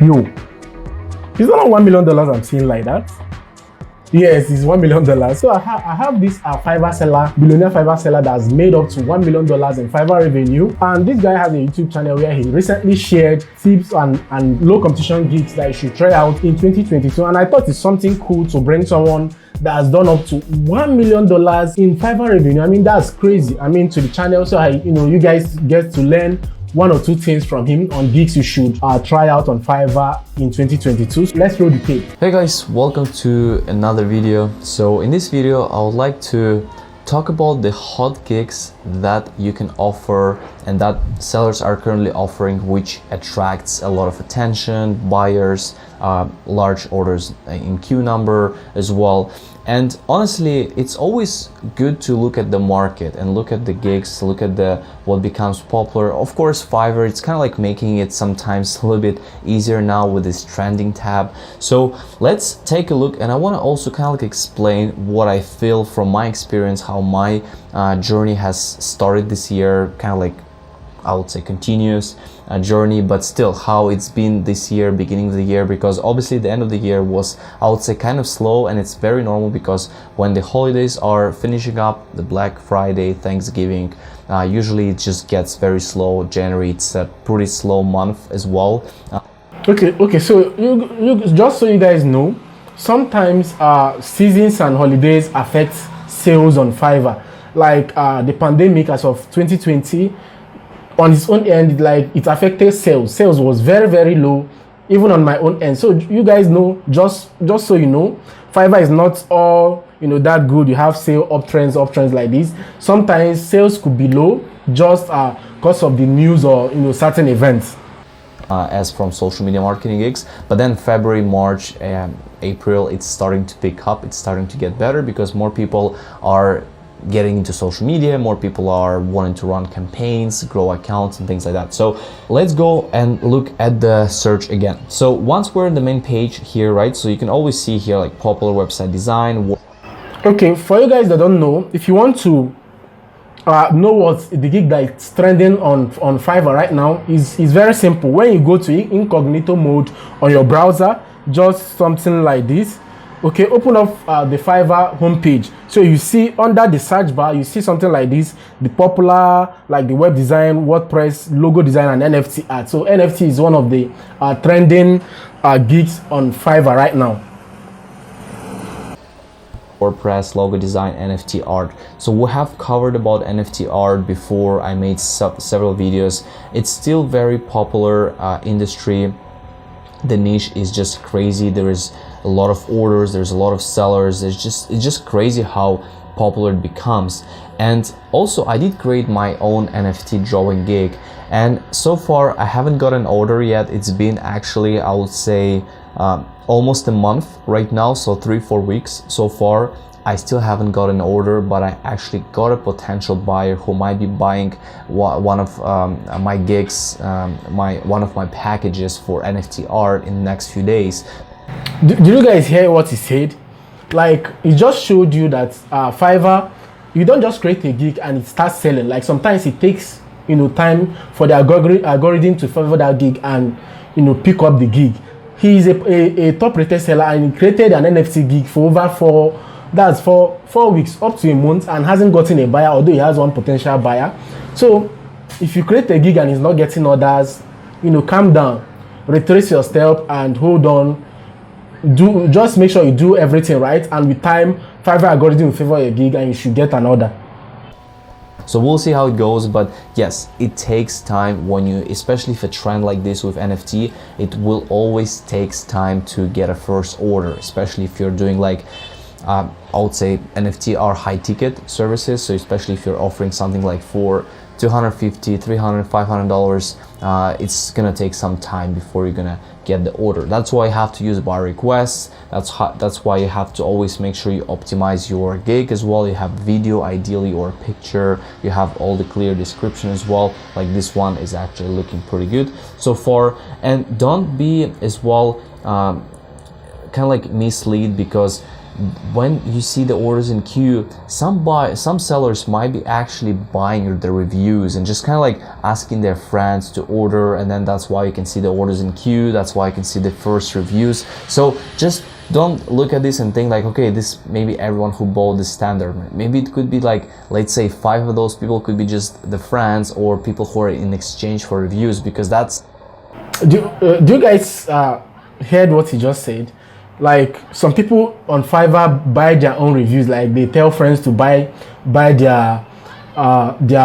Yo, it's not $1 million I'm seeing like that. Yes, it's $1 million. So I have this Fiverr seller, Millionaire Fiverr seller that's made up to $1 million in Fiverr revenue. And this guy has a YouTube channel where he recently shared tips and low competition gigs that you should try out in 2022. And I thought it's something cool to bring someone that has done up to $1 million in Fiverr revenue. I mean, that's crazy. I mean, to the channel. So you guys get to learn one or two things from him on gigs you should try out on Fiverr in 2022. So let's roll the tape. Hey guys, welcome to another video. So in this video, I would like to talk about the hot gigs that you can offer and that sellers are currently offering, which attracts a lot of attention, buyers, large orders in queue number as well. And honestly, it's always good to look at the market and look at the gigs, look at what becomes popular. Of course, Fiverr, it's kind of like making it sometimes a little bit easier now with this trending tab. So let's take a look, and I want to also kind of like explain what I feel from my experience, how my journey has started this year, kind of like, I would say, continuous journey, but still how it's been this year, beginning of the year, because obviously the end of the year was, I would say, kind of slow, and it's very normal because when the holidays are finishing up, the Black Friday, Thanksgiving, usually it just gets very slow. January, it's a pretty slow month as well. Okay, so you just so you guys know, sometimes seasons and holidays affect sales on Fiverr. Like the pandemic as of 2020, on its own end, like, it affected sales. Sales was very, very low, even on my own end. So you guys know, just so you know, Fiverr is not all that good. You have sale uptrends like this. Sometimes sales could be low just because of the news or certain events. As from social media marketing gigs, but then February, March, April, it's starting to pick up. It's starting to get better because more people are getting into social media, more people are wanting to run campaigns, grow accounts and things like that. So let's go and look at the search again. So once we're in the main page here, right, so you can always see here like popular website design. Okay, for you guys that don't know, if you want to know what the gig that's trending on Fiverr right now is very simple. When you go to incognito mode on your browser, just something like this. Okay, open up the Fiverr homepage. So you see under the search bar, you see something like this, the popular, like the web design, WordPress, logo design, and NFT art. So NFT is one of the trending gigs on Fiverr right now. WordPress, logo design, NFT art. So we have covered about NFT art before. I made several videos. It's still very popular industry. The niche is just crazy. There is a lot of orders, there's a lot of sellers. It's just crazy how popular it becomes. And also I did create my own NFT drawing gig, and so far I haven't got an order yet. It's been actually, I would say, almost a month right now, so 3-4 weeks so far. I still haven't got an order, but I actually got a potential buyer who might be buying one of my gigs, one of my packages for NFT art in the next few days. Did you guys hear what he said? Like, he just showed you that Fiverr, you don't just create a gig and it starts selling. Like, sometimes it takes time for the algorithm to favor that gig and pick up the gig. He is a top rated seller, and he created an NFT gig for over 4 weeks, up to a month, and hasn't gotten a buyer, although he has one potential buyer. So if you create a gig and he's not getting orders, calm down, retrace your step and hold on. Just make sure you do everything right, and with time Fiverr algorithm will favor your gig and you should get an order. So we'll see how it goes, but yes, it takes time when you, especially if a trend like this with NFT, it will always takes time to get a first order, especially if you're doing like I would say NFT are high ticket services. So especially if you're offering something like for $250, $300, $500, it's gonna take some time before you're gonna get the order. That's why you have to use buyer requests. That's why you have to always make sure you optimize your gig as well. You have video ideally or picture. You have all the clear description as well. Like this one is actually looking pretty good so far. And don't be as well kind of like mislead, because when you see the orders in queue, some sellers might be actually buying the reviews and just kind of like asking their friends to order, and then that's why you can see the orders in queue, that's why you can see the first reviews. So just don't look at this and think like, okay, this maybe everyone who bought this standard. Maybe it could be like, let's say 5 of those people could be just the friends or people who are in exchange for reviews, because that's... Do you guys heard what he just said? Like, some people on Fiverr buy their own reviews. Like, they tell friends to buy their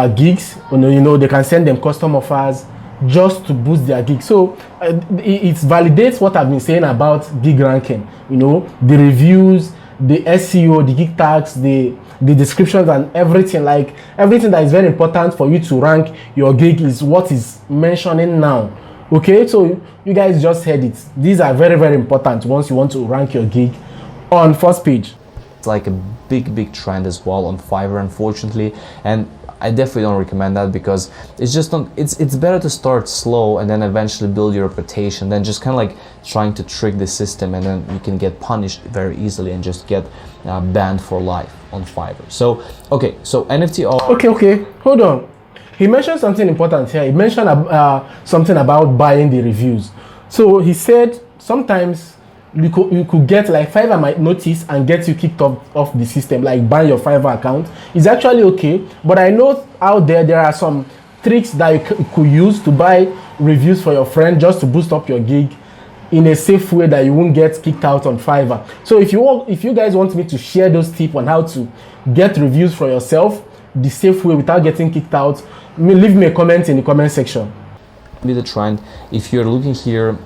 gigs. You know, they can send them custom offers just to boost their gig. So it validates what I've been saying about gig ranking. You know, the reviews, the SEO, the gig tags, the descriptions, and everything. Like, everything that is very important for you to rank your gig is what is mentioning now. Okay, so you guys just heard it. These are very, very important once you want to rank your gig on first page. It's like a big trend as well on Fiverr, unfortunately, and I definitely don't recommend that, because it's just not, it's better to start slow and then eventually build your reputation than just kind of like trying to trick the system, and then you can get punished very easily and just get banned for life on Fiverr. So okay, so NFT okay, hold on. He mentioned something important here. He mentioned something about buying the reviews. So he said sometimes you could get, like, Fiverr might notice and get you kicked off the system, like ban your Fiverr account. It's actually okay, but I know out there are some tricks that you could use to buy reviews for your friend just to boost up your gig in a safe way that you won't get kicked out on Fiverr. So if you guys want me to share those tips on how to get reviews for yourself the safe way without getting kicked out, leave me a comment in the comment section. Be the trend. If you're looking here,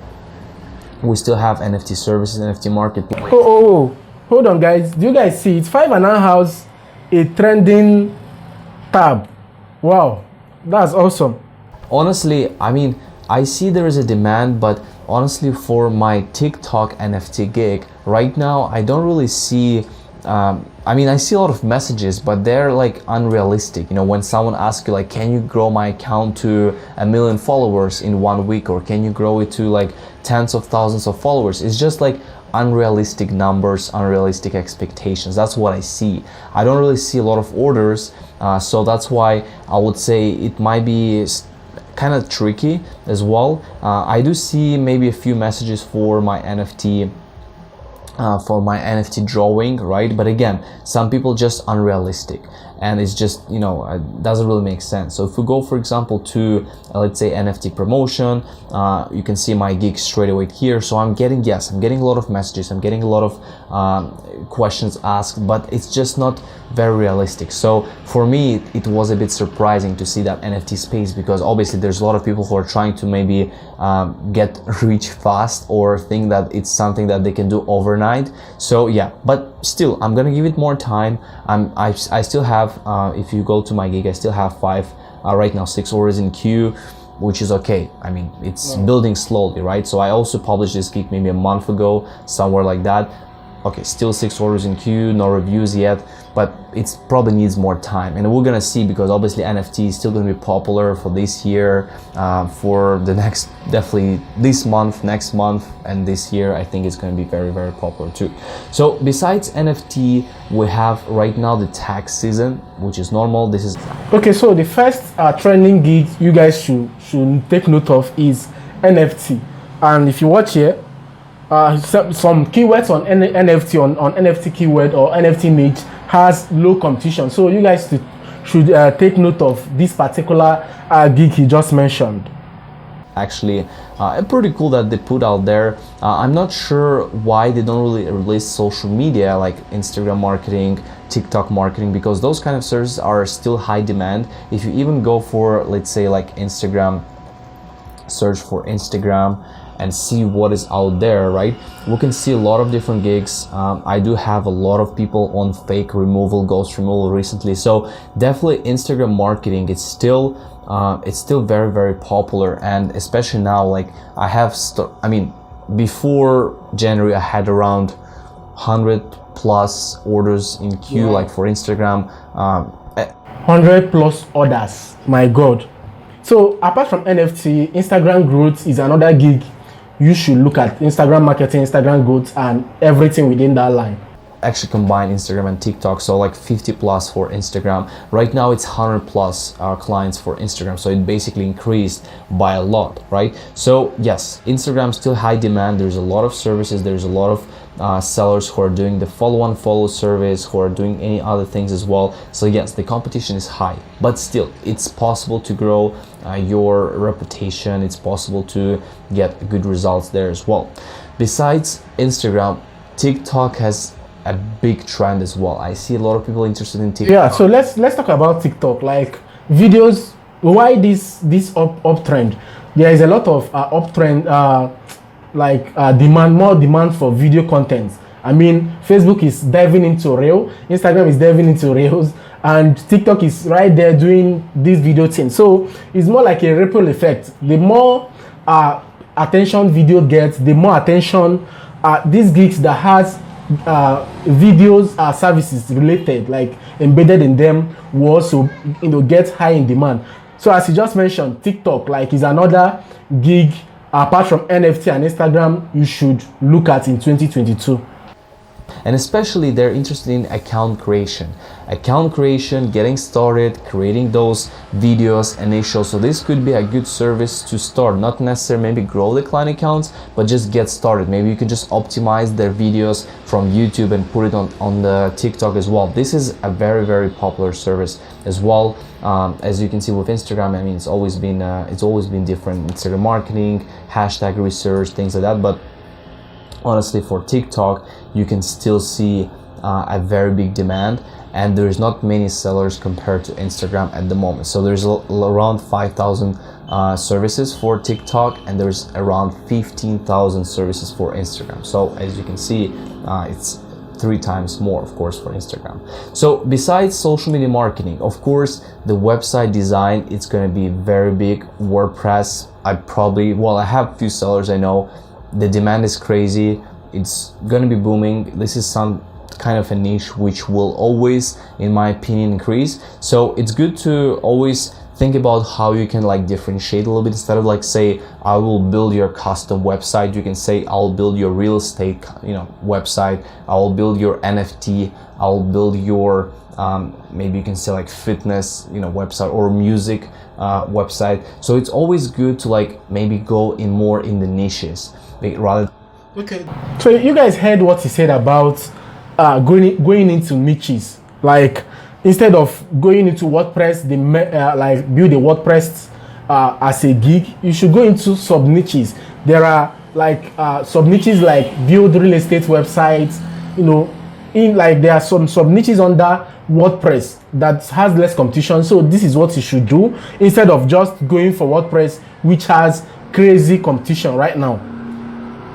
we still have NFT services, NFT marketplace. Oh, hold on, guys. Do you guys see it? Fiverr now has a trending tab. Wow, that's awesome. Honestly, I mean, I see there is a demand, but honestly, for my TikTok NFT gig right now, I don't really see I mean, I see a lot of messages, but they're like unrealistic. You know, when someone asks you like, can you grow my account to 1 million followers in 1 week, or can you grow it to like tens of thousands of followers? It's just like unrealistic numbers, unrealistic expectations. That's what I see. I don't really see a lot of orders, so that's why I would say it might be kind of tricky as well. I do see maybe a few messages for my NFT drawing, right? But again, some people just unrealistic, and it's just, you know, doesn't really make sense. So if we go, for example, to let's say NFT promotion, you can see my gig straight away here. So I'm getting a lot of messages, I'm getting a lot of questions asked, but it's just not very realistic. So for me, it was a bit surprising to see that NFT space, because obviously there's a lot of people who are trying to maybe get rich fast, or think that it's something that they can do overnight. So yeah, but still, I'm gonna give it more time. I still have, if you go to my gig, I still have 5 right now, 6 orders in queue, which is okay. I mean, it's building slowly, right? So I also published this gig maybe a month ago, somewhere like that. Okay, still 6 orders in queue, no reviews yet, but it probably needs more time, and we're gonna see, because obviously NFT is still gonna be popular for this year, for the next, definitely this month, next month, and this year I think it's gonna be very, very popular too. So besides NFT, we have right now the tax season, which is normal. This is okay. So the first trending gig you guys should take note of is NFT, and if you watch here, some keywords on NFT on NFT keyword or NFT niche has low competition. So you guys should take note of this particular gig he just mentioned. Actually pretty cool that they put out there. I'm not sure why they don't really release social media like Instagram marketing, TikTok marketing, because those kind of services are still high demand. If you even go for, let's say, like Instagram, search for Instagram and see what is out there, right? We can see a lot of different gigs. I do have a lot of people on fake removal, ghost removal recently. So definitely Instagram marketing, it's still very, very popular. And especially now, like I have, I mean, before January, I had around 100 plus orders in queue, like for Instagram. 100 plus orders, my God. So apart from NFT, Instagram growth is another gig you should look at. Instagram marketing, Instagram growth, and everything within that line. actually combine Instagram and TikTok, so like 50 plus for Instagram. Right now it's 100 plus clients for Instagram, so it basically increased by a lot, right? So yes, Instagram still high demand. There's a lot of services, there's a lot of sellers who are doing the follow unfollow service, who are doing any other things as well. So yes, the competition is high, but still it's possible to grow your reputation. It's possible to get good results there as well. Besides Instagram, TikTok has a big trend as well. I see a lot of people interested in TikTok. Yeah, so let's talk about TikTok. Like videos, why this uptrend? There is a lot of uptrend, more demand for video content. I mean, Facebook is diving into Reel, Instagram is diving into Reels, and TikTok is right there doing this video thing. So it's more like a ripple effect. The more attention video gets, the more attention these gigs that has videos services related, like embedded in them, will also get high in demand. So as you just mentioned, TikTok like is another gig apart from NFT and Instagram you should look at in 2022. And especially they're interested in account creation, getting started, creating those videos initial. So this could be a good service to start, not necessarily maybe grow the client accounts, but just get started. Maybe you can just optimize their videos from YouTube and put it on the TikTok as well. This is a very, very popular service as well. As you can see with Instagram, I mean, it's always been different. Instagram marketing, hashtag research, things like that. But honestly, for TikTok, you can still see a very big demand, and there's not many sellers compared to Instagram at the moment. So there's around 5,000 services for TikTok, and there's around 15,000 services for Instagram. So as you can see, it's 3 times more, of course, for Instagram. So besides social media marketing, of course, the website design, it's going to be very big. WordPress, I have a few sellers I know. The demand is crazy. It's going to be booming. This is some kind of a niche which will always, in my opinion, increase. So it's good to always think about how you can like differentiate a little bit. Instead of like say I will build your custom website, you can say I'll build your real estate website, I will build your NFT, I'll build your maybe you can say like fitness website or music website. So it's always good to like maybe go more in the niches rather. Okay, so you guys heard what he said about going into niches. Like instead of going into WordPress, like build a WordPress as a gig, you should go into sub niches. There are like sub niches like build real estate websites. There are some sub niches under WordPress that has less competition. So this is what you should do instead of just going for WordPress, which has crazy competition right now.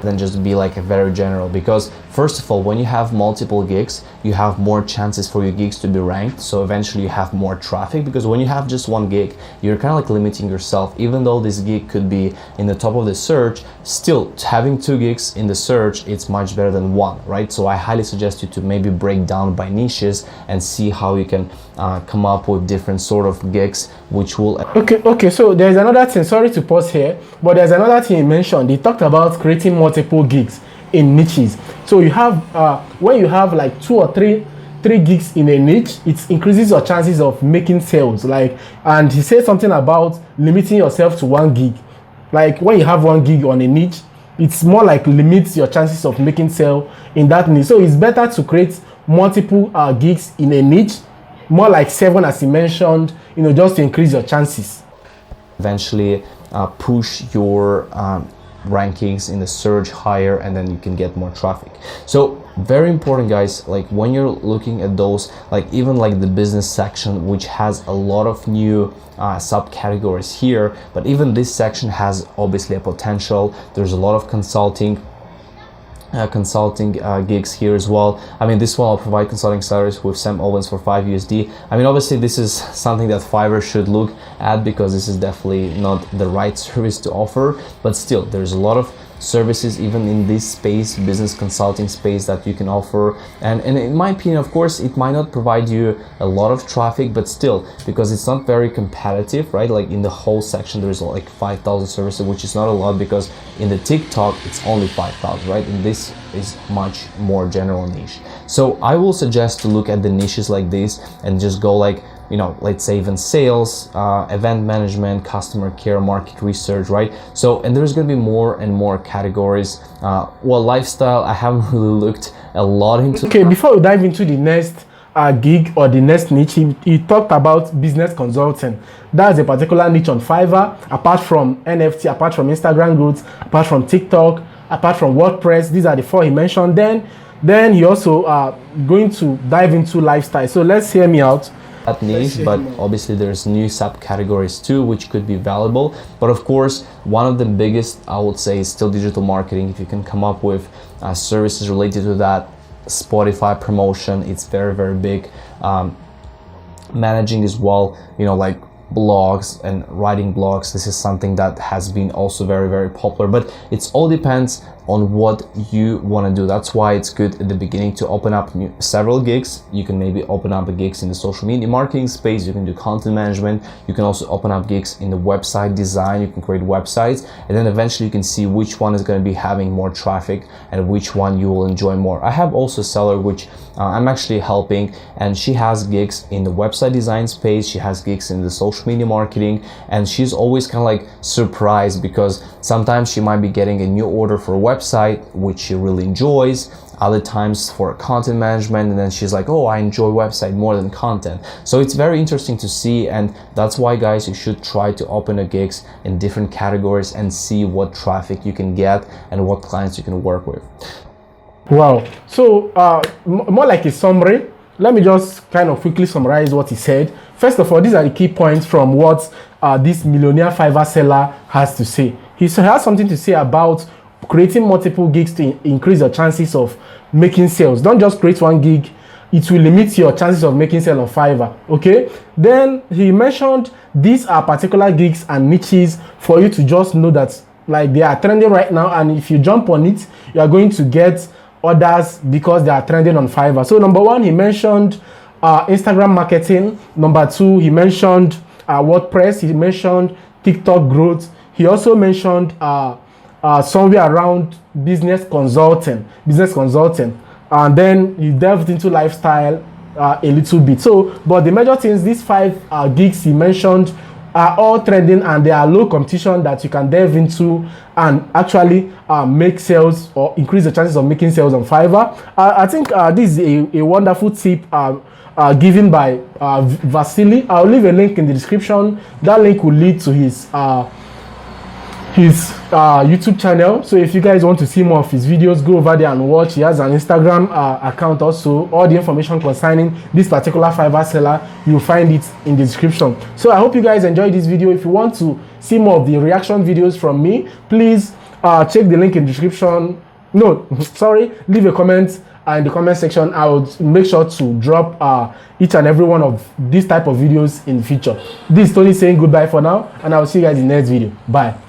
Than just be like a very general, because first of all, when you have multiple gigs, you have more chances for your gigs to be ranked, so eventually you have more traffic. Because when you have just one gig, you're kind of like limiting yourself. Even though this gig could be in the top of the search, still having 2 gigs in the search, it's much better than 1, right? So I highly suggest you to maybe break down by niches and see how you can come up with different sort of gigs which will. Okay, so there's another thing, sorry to pause here, but there's another thing he mentioned. He talked about creating multiple gigs in niches. So you have when you have like 2 or 3 gigs in a niche, it increases your chances of making sales. And he said something about limiting yourself to 1 gig. Like when you have 1 gig on a niche, it's more like limits your chances of making sale in that niche. So it's better to create multiple gigs in a niche, more like 7 as he mentioned, just to increase your chances. Eventually push your rankings in the search higher, and then you can get more traffic. So very important, guys, like when you're looking at those, like even like the business section, which has a lot of new subcategories here, but even this section has obviously a potential. There's a lot of consulting gigs here as well. I mean, this one I'll provide consulting salaries with Sam Owens for $5 USD. I mean, obviously this is something that Fiverr should look at, because this is definitely not the right service to offer, but still there's a lot of services even in this space, business consulting space, that you can offer. And in my opinion, of course, it might not provide you a lot of traffic, but still, because it's not very competitive, right? Like in the whole section there's like 5,000 services, which is not a lot, because in the TikTok it's only 5,000, right? And this is much more general niche. So I will suggest to look at the niches like this and just go like, you know, let's say even sales, event management, customer care, market research, right? So, and there's going to be more and more categories. Well, lifestyle, I haven't really looked a lot into. Okay, before we dive into the next gig or the next niche, he talked about business consulting. That's a particular niche on Fiverr, apart from NFT, apart from Instagram growth, apart from TikTok, apart from WordPress. These are the 4 he mentioned. Then he also going to dive into lifestyle. So let's hear me out. That niche, but obviously there's new subcategories too, which could be valuable. But of course, one of the biggest, I would say, is still digital marketing. If you can come up with services related to that, Spotify promotion, it's very, very big. Managing as well, you know, like blogs and writing blogs. This is something that has been also very, very popular, but it all depends on what you want to do. That's why it's good at the beginning to open up several gigs. You can maybe open up gigs in the social media marketing space, you can do content management, you can also open up gigs in the website design, you can create websites, and then eventually you can see which one is going to be having more traffic and which one you will enjoy more. I have also a seller which I'm actually helping, and she has gigs in the website design space, she has gigs in the social media marketing, and she's always kind of like surprised, because sometimes she might be getting a new order for a website which she really enjoys, other times for content management, and then she's like, oh, I enjoy website more than content. So it's very interesting to see, and that's why, guys, you should try to open a gigs in different categories and see what traffic you can get and what clients you can work with. Wow. So more like a summary, let me just kind of quickly summarize what he said. First of all, these are the key points from what this Millionaire Fiverr seller has to say. He has something to say about creating multiple gigs to increase your chances of making sales. Don't just create one gig, it will limit your chances of making sales on Fiverr. Okay, then he mentioned these are particular gigs and niches for you to just know that like they are trending right now, and if you jump on it, you are going to get orders because they are trending on Fiverr. So number 1, he mentioned Instagram marketing. Number 2, he mentioned WordPress. He mentioned TikTok growth. He also mentioned somewhere around business consulting, and then he delved into lifestyle a little bit. So, but the major things, these 5 gigs he mentioned are all trending, and they are low competition that you can delve into and actually make sales or increase the chances of making sales on Fiverr. I think this is a wonderful tip given by Vasily. I'll leave a link in the description. That link will lead to his YouTube channel. So if you guys want to see more of his videos, go over there and watch. He has an Instagram account also. All the information concerning this particular Fiverr seller, you'll find it in the description. So I hope you guys enjoyed this video. If you want to see more of the reaction videos from me, please check the link in the description. No, sorry, leave a comment in the comment section. I would make sure to drop each and every one of these type of videos in the future. This is Tony saying goodbye for now, and I will see you guys in the next video. Bye.